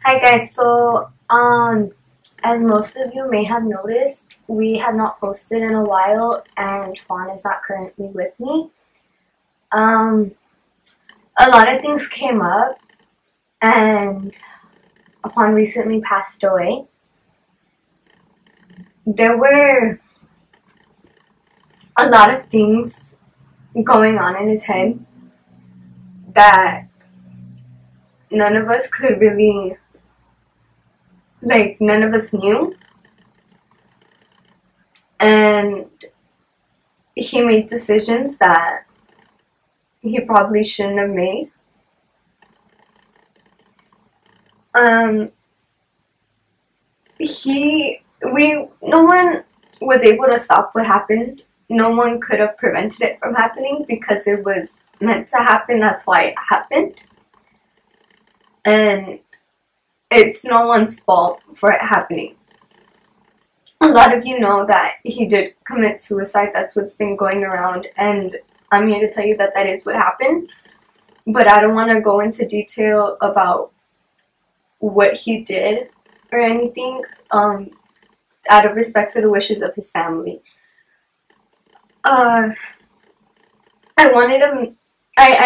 Hi guys, as most of you may have noticed, we have not posted in a while and Juan is not currently with me. A lot of things came up and Juan recently passed away. There were a lot of things going on in his head that none of us could really, none of us knew. And he made decisions that he probably shouldn't have made. No one was able to stop what happened. No one could have prevented it from happening because it was meant to happen. That's why it happened. And it's no one's fault for it happening. A lot of you know that he did commit suicide. That's what's been going around, and I'm here to tell you that that is what happened. But I don't want to go into detail about what he did or anything, out of respect for the wishes of his family. I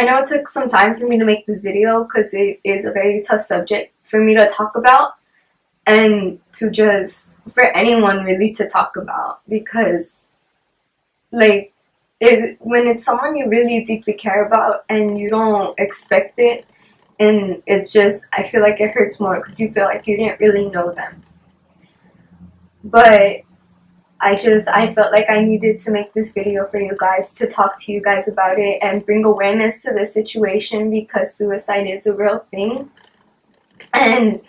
know it took some time for me to make this video because it is a very tough subject for me to talk about, and for anyone really to talk about, because when it's someone you really deeply care about and you don't expect it, and it's just, I feel like it hurts more because you feel like you didn't really know them. But I felt like I needed to make this video for you guys, to talk to you guys about it and bring awareness to the situation, because suicide is a real thing. And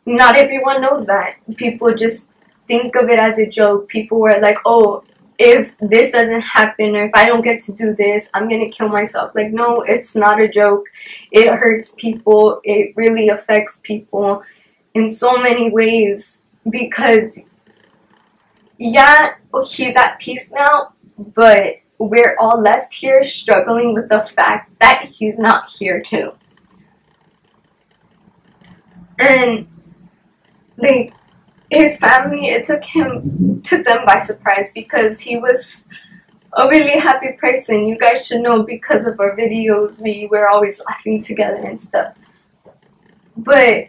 not everyone knows that. People just think of it as a joke. People were like, oh, if this doesn't happen, or if I don't get to do this, I'm gonna kill myself. Like, no, it's not a joke. It hurts people. It really affects people in so many ways, because yeah, he's at peace now, but we're all left here struggling with the fact that he's not here too. And his family, it took them by surprise, because he was a really happy person. You guys should know, because of our videos, we were always laughing together and stuff. But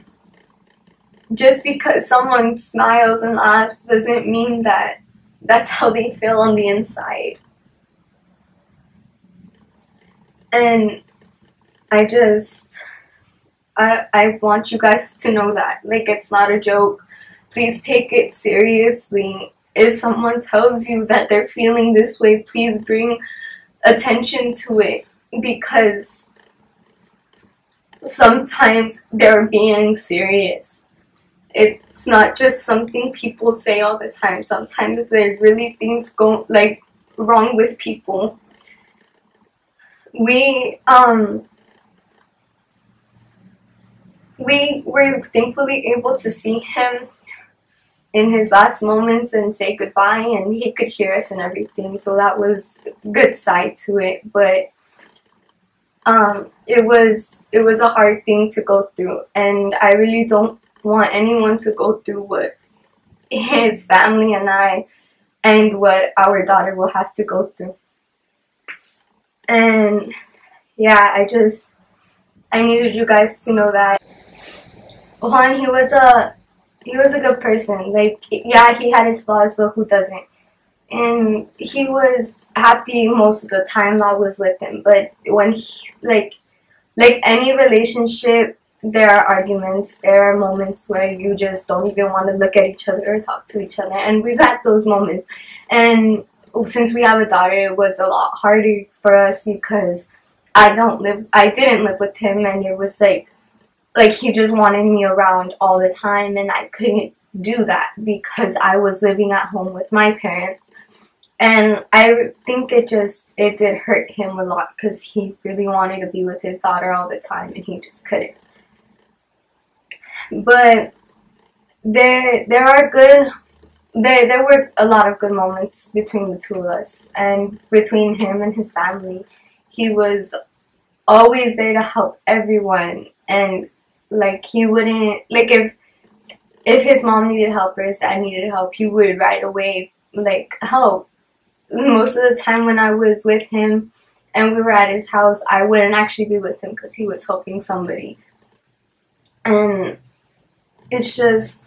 just because someone smiles and laughs doesn't mean that that's how they feel on the inside. And I want you guys to know that, it's not a joke. Please take it seriously. If someone tells you that they're feeling this way, please bring attention to it, because sometimes they're being serious. It's not just something people say all the time. Sometimes there's really things wrong with people. We were thankfully able to see him in his last moments and say goodbye, and he could hear us and everything, so that was a good side to it. But it was a hard thing to go through, and I really don't want anyone to go through what his family and what our daughter will have to go through. And yeah, I needed you guys to know that Juan, he was a good person. Yeah, he had his flaws, but who doesn't? And he was happy most of the time I was with him. But when any relationship, there are arguments. There are moments where you just don't even want to look at each other or talk to each other. And we've had those moments. And since we have a daughter, it was a lot harder for us, because I didn't live with him, and it was he just wanted me around all the time, and I couldn't do that because I was living at home with my parents. And I think it did hurt him a lot, because he really wanted to be with his daughter all the time, and he just couldn't. But there were a lot of good moments between the two of us, and between him and his family. He was always there to help everyone, and Like, he wouldn't, like, if his mom needed help or his dad needed help, he would right away, like, help. Most of the time when I was with him and we were at his house, I wouldn't actually be with him because he was helping somebody. And it's just,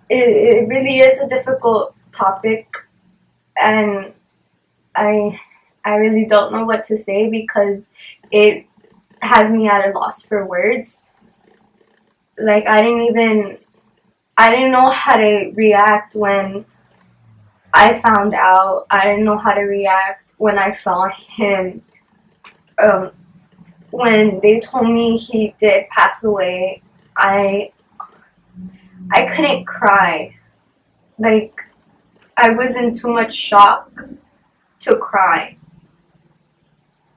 it really is a difficult topic, and I really don't know what to say because it has me at a loss for words. Like, I didn't know how to react when I found out. I didn't know how to react when I saw him. When they told me he did pass away, I couldn't cry. Like, I was in too much shock to cry.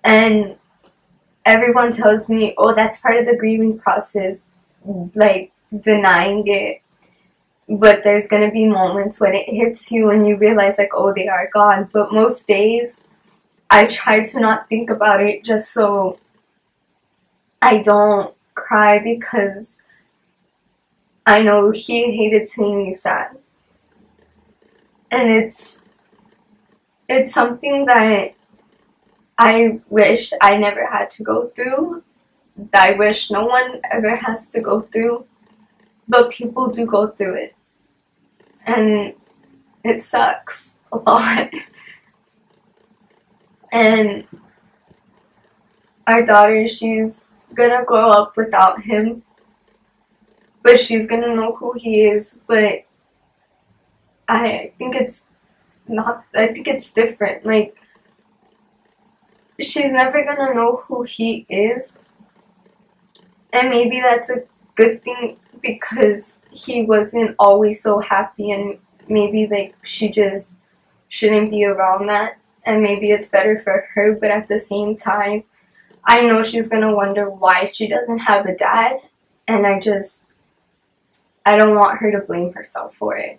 And everyone tells me, oh, that's part of the grieving process, like, denying it. But there's going to be moments when it hits you and you realize, like, oh, they are gone. But most days, I try to not think about it just so I don't cry, because I know he hated seeing me sad. And it's something that I wish I never had to go through. I wish no one ever has to go through. But people do go through it. And it sucks a lot. And our daughter, she's gonna grow up without him. But she's gonna know who he is. But I think it's not, I think it's different. Like, she's never gonna know who he is. And maybe that's a good thing, because he wasn't always so happy, and maybe, like, she just shouldn't be around that, and maybe it's better for her. But at the same time, I know she's gonna wonder why she doesn't have a dad, and I don't want her to blame herself for it.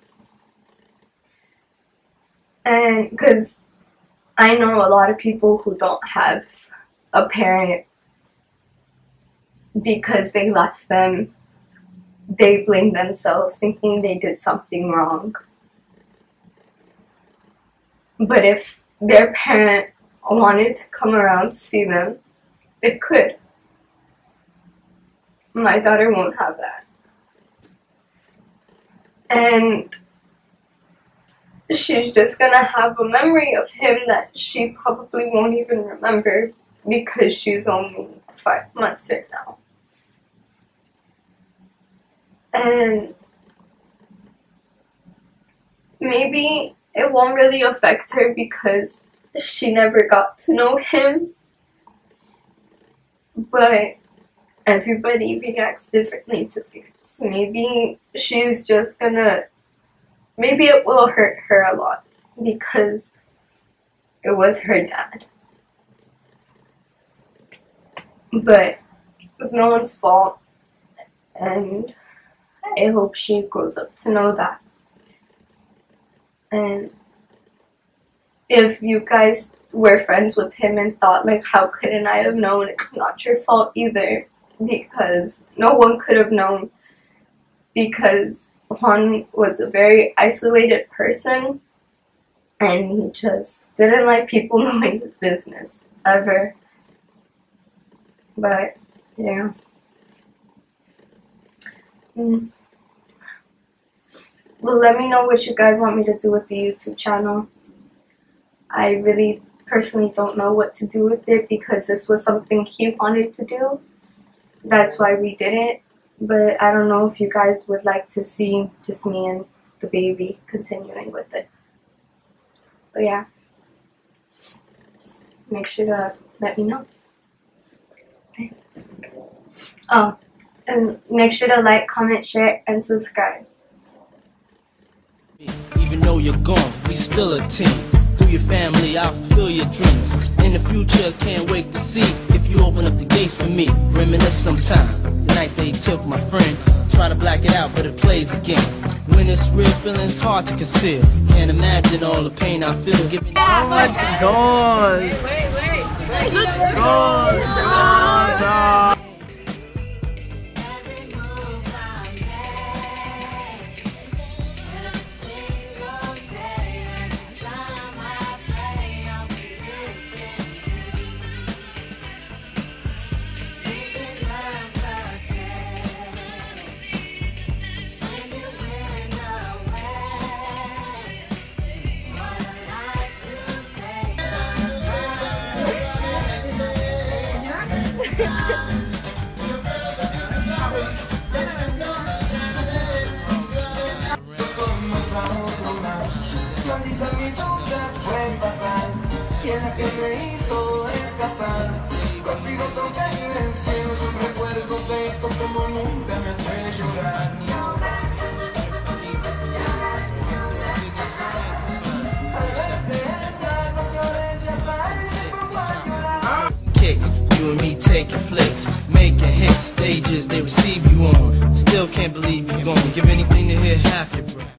And because I know a lot of people who don't have a parent because they left them, they blame themselves thinking they did something wrong. But if their parent wanted to come around to see them, it could. My daughter won't have that. And she's just gonna have a memory of him that she probably won't even remember, because she's only 5 months right now. And maybe it won't really affect her because she never got to know him. But everybody reacts differently to things. Maybe she's just gonna, maybe it will hurt her a lot because it was her dad. But it was no one's fault, and I hope she grows up to know that. And if you guys were friends with him and thought, like, how couldn't I have known, it's not your fault either, because no one could have known, because Juan was a very isolated person, and he just didn't like people knowing his business, ever. But, yeah. Well, let me know what you guys want me to do with the YouTube channel. I really personally don't know what to do with it, because this was something he wanted to do. That's why we did it. But I don't know if you guys would like to see just me and the baby continuing with it. But yeah, just make sure to let me know. Okay. Oh, and make sure to like, comment, share, and subscribe. Even though you're gone, we still a team. Through your family, I'll fulfill your dreams. In the future, can't wait to see if you open up the gates for me. Reminisce sometime. The night they took my friend. Try to black it out, but it plays again. When it's real, feeling's hard to conceal. Can't imagine all the pain I feel. Oh my God! Wait! Let's go! que me hizo escapar. Contigo toqué el cielo, un recuerdo de eso como nunca me hace llorar. Kicks, you and me taking flicks, making hits, stages they receive you on. Still can't believe you're gone. Give anything to hear half your breath.